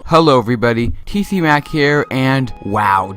Hello everybody, MACK here, and wow,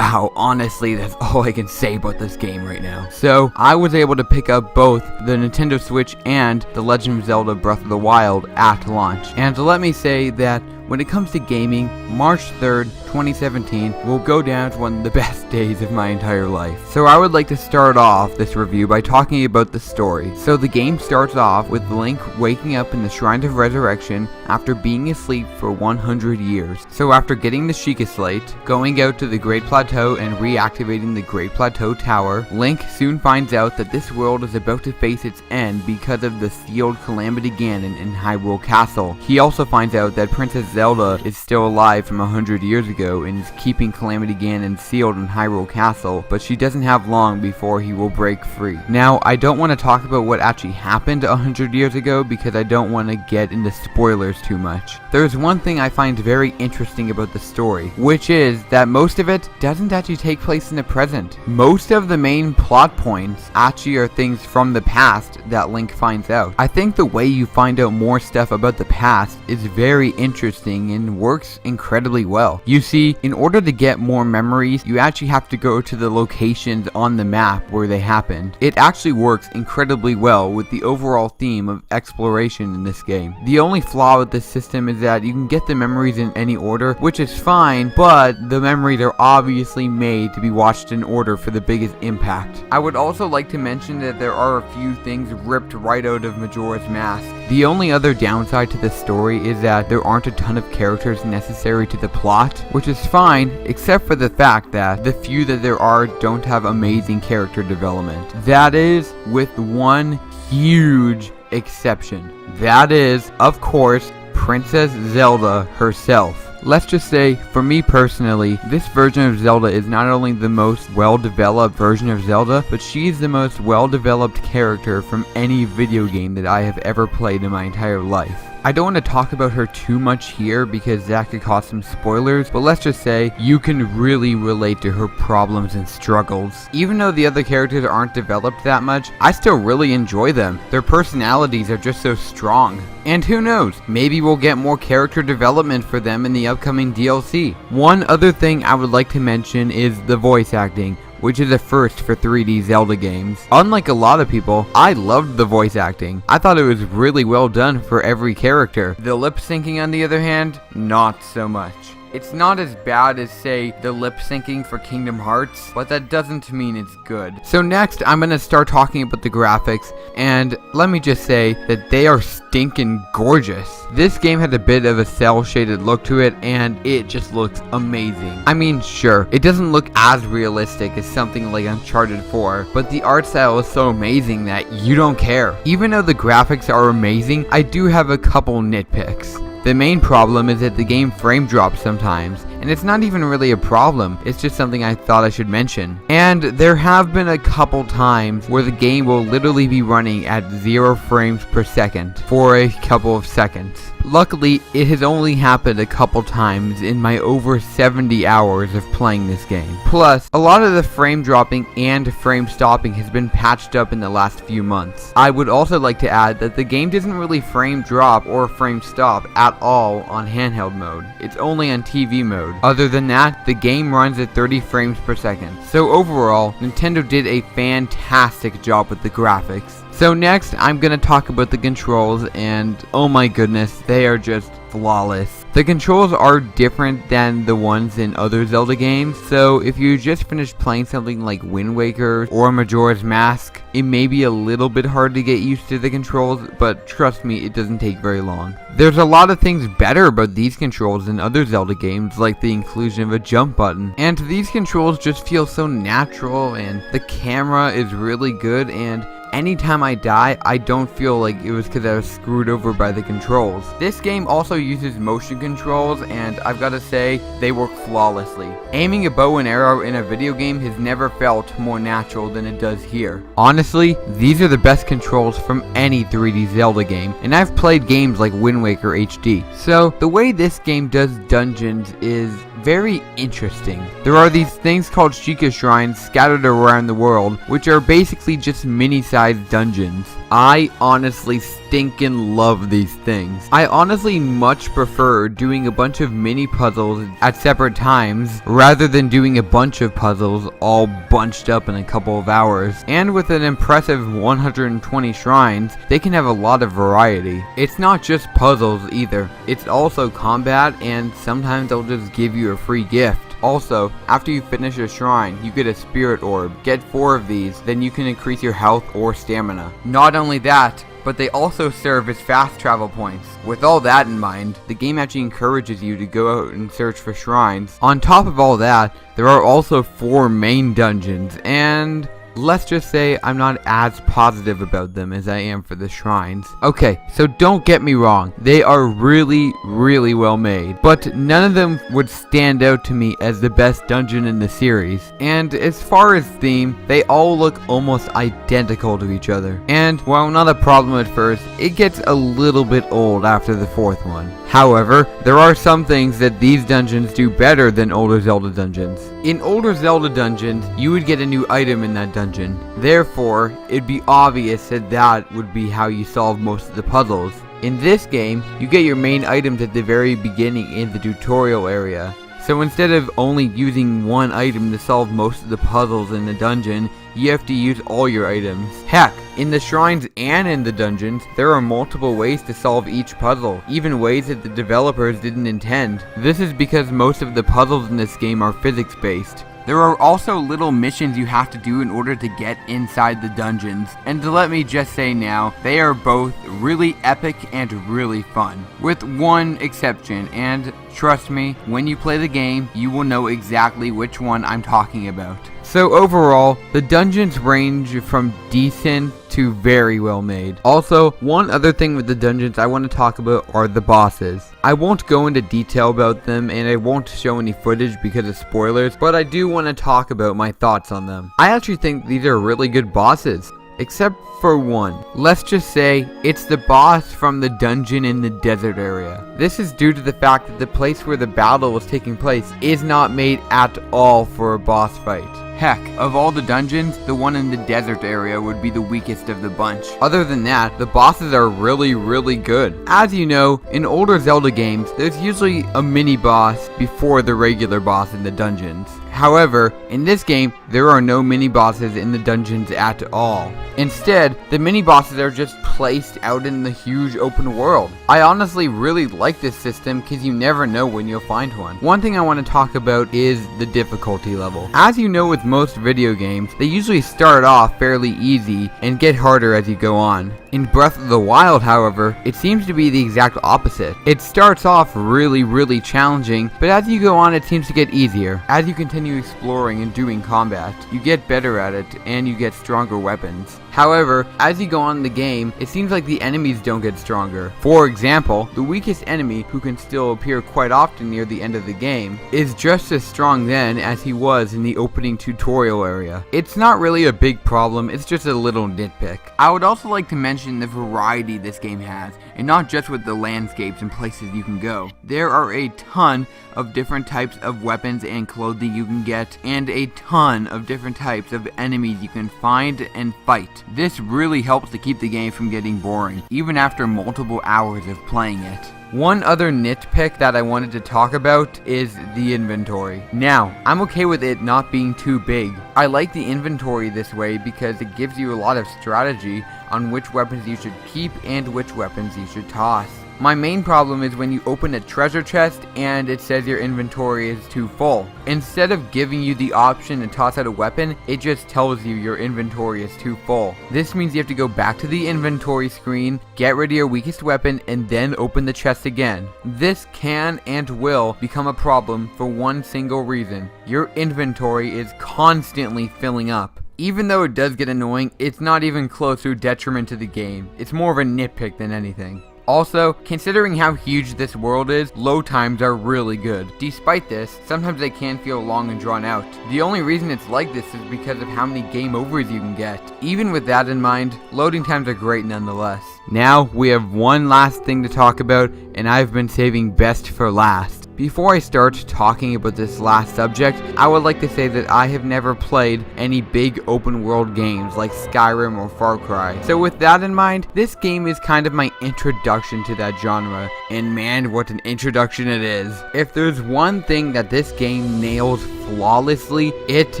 honestly, that's all I can say about this game right now. So, I was able to pick up both the Nintendo Switch and The Legend of Zelda Breath of the Wild at launch. And let me say that when it comes to gaming, March 3rd, 2017 will go down as one of the best days of my entire life. So I would like to start off this review by talking about the story. So the game starts off with Link waking up in the Shrine of Resurrection after being asleep for 100 years. So after getting the Sheikah Slate, going out to the Great Plateau and reactivating the Great Plateau Tower, Link soon finds out that this world is about to face its end because of the sealed Calamity Ganon in Hyrule Castle. He also finds out that Princess Zelda is still alive from 100 years ago and is keeping Calamity Ganon sealed in Hyrule Castle, but she doesn't have long before he will break free. Now, I don't want to talk about what actually happened 100 years ago because I don't want to get into spoilers too much. There's one thing I find very interesting about the story, which is that most of it doesn't actually take place in the present. Most of the main plot points actually are things from the past that Link finds out. I think the way you find out more stuff about the past is very interesting and works incredibly well. You see, in order to get more memories, you actually have to go to the locations on the map where they happened. It actually works incredibly well with the overall theme of exploration in this game. The only flaw with this system is that you can get the memories in any order, which is fine, but the memories are obviously made to be watched in order for the biggest impact. I would also like to mention that there are a few things ripped right out of Majora's Mask. The only other downside to the story is that there aren't a ton of characters necessary to the plot, which is fine, except for the fact that the few that there are don't have amazing character development. That is, with one huge exception. That is, of course, Princess Zelda herself. Let's just say, for me personally, this version of Zelda is not only the most well-developed version of Zelda, but she's the most well-developed character from any video game that I have ever played in my entire life. I don't want to talk about her too much here because that could cause some spoilers, but let's just say you can really relate to her problems and struggles. Even though the other characters aren't developed that much, I still really enjoy them. Their personalities are just so strong. And who knows, maybe we'll get more character development for them in the upcoming DLC. One other thing I would like to mention is the voice acting, which is a first for 3D Zelda games. Unlike a lot of people, I loved the voice acting. I thought it was really well done for every character. The lip syncing, on the other hand, not so much. It's not as bad as, say, the lip syncing for Kingdom Hearts, but that doesn't mean it's good. So next, I'm going to start talking about the graphics, and let me just say that they are stinking gorgeous. This game has a bit of a cel-shaded look to it, and it just looks amazing. I mean, sure, it doesn't look as realistic as something like Uncharted 4, but the art style is so amazing that you don't care. Even though the graphics are amazing, I do have a couple nitpicks. The main problem is that the game frame drops sometimes, and it's not even really a problem, it's just something I thought I should mention. And there have been a couple times where the game will literally be running at 0 frames per second for a couple of seconds. Luckily, it has only happened a couple times in my over 70 hours of playing this game. Plus, a lot of the frame dropping and frame stopping has been patched up in the last few months. I would also like to add that the game doesn't really frame drop or frame stop at all on handheld mode. It's only on TV mode. Other than that, the game runs at 30 frames per second. So overall, Nintendo did a fantastic job with the graphics. So next, I'm going to talk about the controls, and oh my goodness, they are just flawless. The controls are different than the ones in other Zelda games, so if you just finished playing something like Wind Waker or Majora's Mask, it may be a little bit hard to get used to the controls, but trust me, it doesn't take very long. There's a lot of things better about these controls than other Zelda games, like the inclusion of a jump button, and these controls just feel so natural, and the camera is really good, and anytime I die, I don't feel like it was because I was screwed over by the controls. This game also uses motion controls, and I've got to say, they work flawlessly. Aiming a bow and arrow in a video game has never felt more natural than it does here. Honestly, these are the best controls from any 3D Zelda game, and I've played games like Wind Waker HD. So, the way this game does dungeons is very interesting. There are these things called Sheikah Shrines scattered around the world, which are basically just mini-sized dungeons. I honestly stinking love these things. I honestly much prefer doing a bunch of mini puzzles at separate times rather than doing a bunch of puzzles all bunched up in a couple of hours. And with an impressive 120 shrines, they can have a lot of variety. It's not just puzzles either, it's also combat, and sometimes they'll just give you a free gift. Also, after you finish a shrine, you get a spirit orb. Get 4 of these, then you can increase your health or stamina. Not only that, but they also serve as fast travel points. With all that in mind, the game actually encourages you to go out and search for shrines. On top of all that, there are also 4 main dungeons, and let's just say I'm not as positive about them as I am for the shrines. Okay, so don't get me wrong, they are really well made, but none of them would stand out to me as the best dungeon in the series. And as far as theme, they all look almost identical to each other. And while not a problem at first, it gets a little bit old after the 4th one. However, there are some things that these dungeons do better than older Zelda dungeons. In older Zelda dungeons, you would get a new item in that dungeon. Therefore, it'd be obvious that that would be how you solve most of the puzzles. In this game, you get your main items at the very beginning in the tutorial area. So instead of only using one item to solve most of the puzzles in the dungeon, you have to use all your items. Heck, in the shrines and in the dungeons, there are multiple ways to solve each puzzle, even ways that the developers didn't intend. This is because most of the puzzles in this game are physics-based. There are also little missions you have to do in order to get inside the dungeons, and to let me just say now, they are both really epic and really fun. With one exception, and trust me, when you play the game, you will know exactly which one I'm talking about. So overall, the dungeons range from decent to very well made. Also, one other thing with the dungeons I want to talk about are the bosses. I won't go into detail about them, and I won't show any footage because of spoilers, but I do want to talk about my thoughts on them. I actually think these are really good bosses. Except for one. Let's just say it's the boss from the dungeon in the desert area. This is due to the fact that the place where the battle was taking place is not made at all for a boss fight. Heck, of all the dungeons, the one in the desert area would be the weakest of the bunch. Other than that, the bosses are really good. As you know, in older Zelda games, there's usually a mini boss before the regular boss in the dungeons. However, in this game, there are no mini bosses in the dungeons at all. Instead, the mini bosses are just placed out in the huge open world. I honestly really like this system because you never know when you'll find one. One thing I want to talk about is the difficulty level. As you know with most video games, they usually start off fairly easy and get harder as you go on. In Breath of the Wild, however, it seems to be the exact opposite. It starts off really challenging, but as you go on it seems to get easier. As you continue exploring and doing combat, you get better at it and you get stronger weapons. However, as you go on in the game, it seems like the enemies don't get stronger. For example, the weakest enemy, who can still appear quite often near the end of the game, is just as strong then as he was in the opening tutorial area. It's not really a big problem, it's just a little nitpick. I would also like to mention the variety this game has, and not just with the landscapes and places you can go. There are a ton of different types of weapons and clothing you can get, and a ton of different types of enemies you can find and fight. This really helps to keep the game from getting boring, even after multiple hours of playing it. One other nitpick that I wanted to talk about is the inventory. Now, I'm okay with it not being too big. I like the inventory this way because it gives you a lot of strategy on which weapons you should keep and which weapons you should toss. My main problem is when you open a treasure chest and it says your inventory is too full. Instead of giving you the option to toss out a weapon, it just tells you your inventory is too full. This means you have to go back to the inventory screen, get rid of your weakest weapon, and then open the chest again. This can and will become a problem for one single reason. Your inventory is constantly filling up. Even though it does get annoying, it's not even close to a detriment to the game. It's more of a nitpick than anything. Also, considering how huge this world is, load times are really good. Despite this, sometimes they can feel long and drawn out. The only reason it's like this is because of how many game overs you can get. Even with that in mind, loading times are great nonetheless. Now, we have one last thing to talk about, and I've been saving best for last. Before I start talking about this last subject, I would like to say that I have never played any big open world games like Skyrim or Far Cry. So with that in mind, this game is kind of my introduction to that genre, and man, what an introduction it is. If there's one thing that this game nails flawlessly, it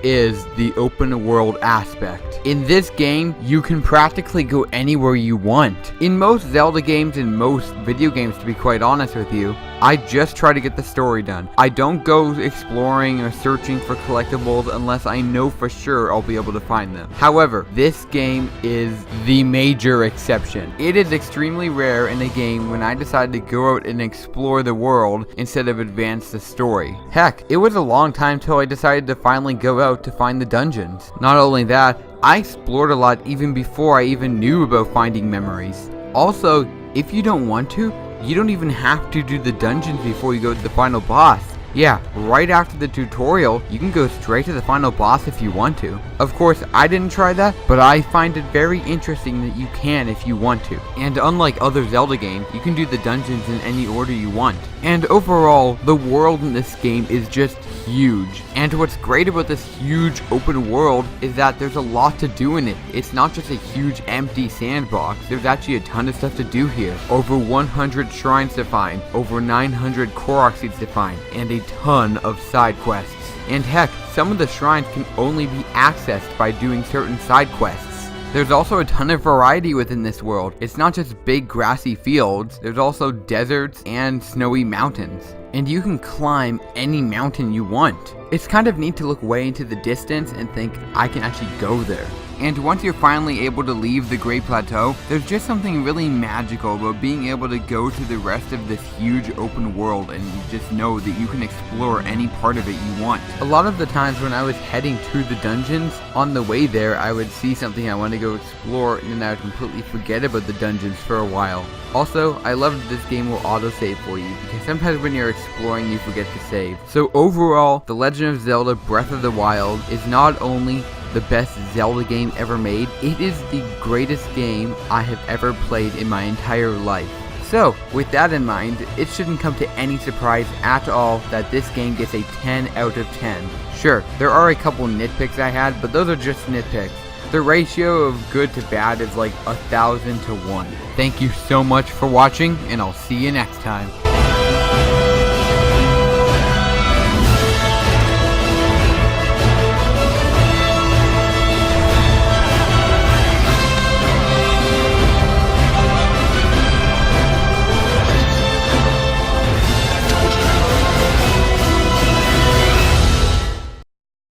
is the open world aspect. In this game, you can practically go anywhere you want. In most Zelda games and most video games, to be quite honest with you, I just try to get the story done. I don't go exploring or searching for collectibles unless I know for sure I'll be able to find them. However, this game is the major exception. It is extremely rare in a game when I decide to go out and explore the world instead of advance the story. Heck, it was a long time till I decided to finally go out to find the dungeons. Not only that, I explored a lot even before I even knew about finding memories. Also, if you don't want to, you don't even have to do the dungeons before you go to the final boss. Yeah, right after the tutorial, you can go straight to the final boss if you want to. Of course, I didn't try that, but I find it very interesting that you can if you want to. And unlike other Zelda games, you can do the dungeons in any order you want. And overall, the world in this game is just huge. And what's great about this huge open world is that there's a lot to do in it. It's not just a huge empty sandbox. There's actually a ton of stuff to do here. Over 100 shrines to find, over 900 Korok seeds to find, and a ton of side quests. And heck, some of the shrines can only be accessed by doing certain side quests. There's also a ton of variety within this world. It's not just big grassy fields, there's also deserts and snowy mountains. And you can climb any mountain you want. It's kind of neat to look way into the distance and think, I can actually go there. And once you're finally able to leave the Great Plateau, there's just something really magical about being able to go to the rest of this huge open world and just know that you can explore any part of it you want. A lot of the times when I was heading to the dungeons, on the way there I would see something I wanted to go explore and then I would completely forget about the dungeons for a while. Also, I love that this game will autosave for you, because sometimes when you're exploring you forget to save. So overall, The Legend of Zelda Breath of the Wild is not only the best Zelda game ever made, it is the greatest game I have ever played in my entire life. So, with that in mind, it shouldn't come to any surprise at all that this game gets a 10 out of 10. Sure, there are a couple nitpicks I had, but those are just nitpicks. The ratio of good to bad is like 1,000 to 1. Thank you so much for watching, and I'll see you next time.